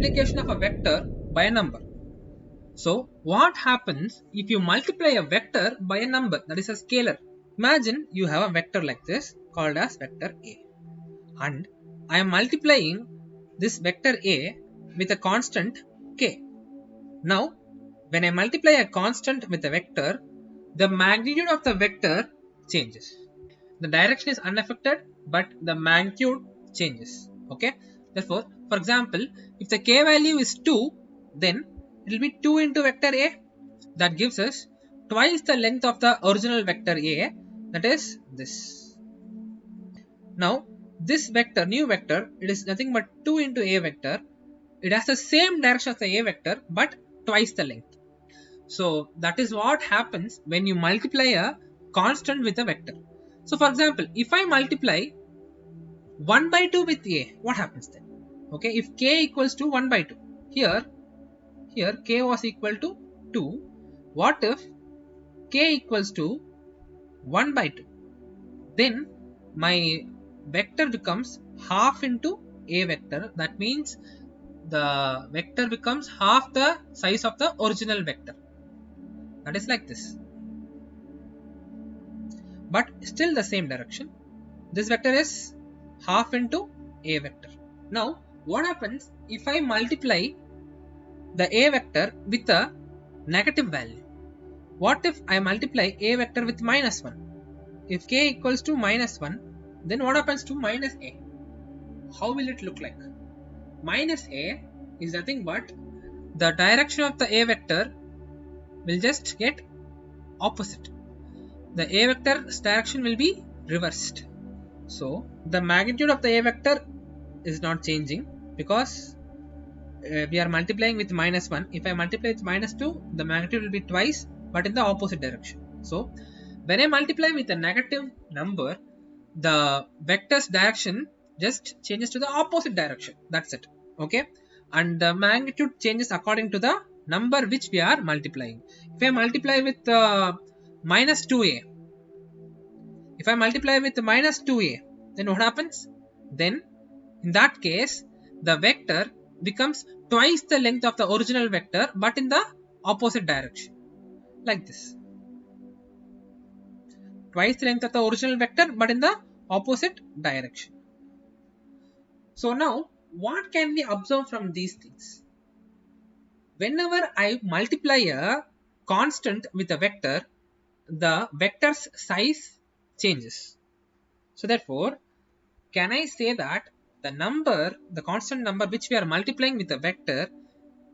multiplication of a vector by a number. So what happens if you multiply a vector by a number, that is a scalar? Imagine you have a vector like this called as vector A, and I am multiplying this vector A with a constant k. Now when I multiply a constant with a vector, the magnitude of the vector changes. The direction is unaffected, but the magnitude changes. Okay. Therefore, for example, if the k value is 2, then it will be 2 into vector A. That gives us twice the length of the original vector A, that is this. Now, this vector, new vector, it is nothing but 2 into A vector. It has the same direction as the A vector, but twice the length. So that is what happens when you multiply a constant with a vector. So for example, if I multiply 1 by 2 with A, what happens then? Okay, if k equals to 1 by 2, here k was equal to 2. What if k equals to 1 by 2? Then my vector becomes half into A vector. That means the vector becomes half the size of the original vector. That is like this, but still the same direction. This vector is half into A vector. Now what happens if I multiply the A vector with a negative value? What if I multiply A vector with minus 1? If k equals to minus 1, then what happens to minus A? How will it look like? Minus A is nothing but the direction of the A vector will just get opposite. The A vector's direction will be reversed. So the magnitude of the A vector is not changing because we are multiplying with minus 1. If I multiply with minus 2, the magnitude will be twice, but in the opposite direction. So when I multiply with a negative number, the vector's direction just changes to the opposite direction. That's it. Okay. And the magnitude changes according to the number which we are multiplying. If I multiply with minus 2a, then what happens? Then in that case, the vector becomes twice the length of the original vector, but in the opposite direction, like this. Twice the length of the original vector, but in the opposite direction. So now what can we observe from these things? Whenever I multiply a constant with a vector, the vector's size changes. So therefore, can I say that the constant number which we are multiplying with the vector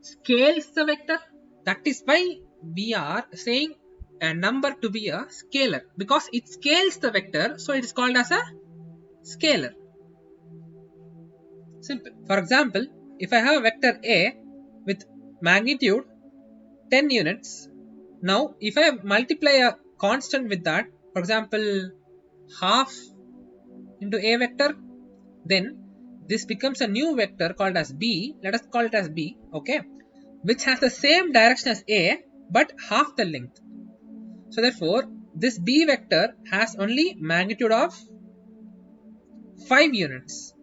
scales the vector? That is why we are saying a number to be a scalar, because it scales the vector, so it is called as a scalar. Simple. For example, if I have a vector A with magnitude 10 units, now if I multiply a constant with that, for example half into A vector, then this becomes a new vector called as B. Let us call it as B, okay, which has the same direction as A but half the length. So therefore this B vector has only magnitude of 5 units.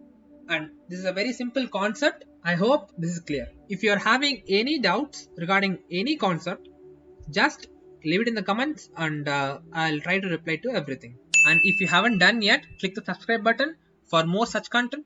And this is a very simple concept. I hope this is clear. If you are having any doubts regarding any concept, just leave it in the comments and I'll try to reply to everything. And if you haven't done yet, click the subscribe button for more such content.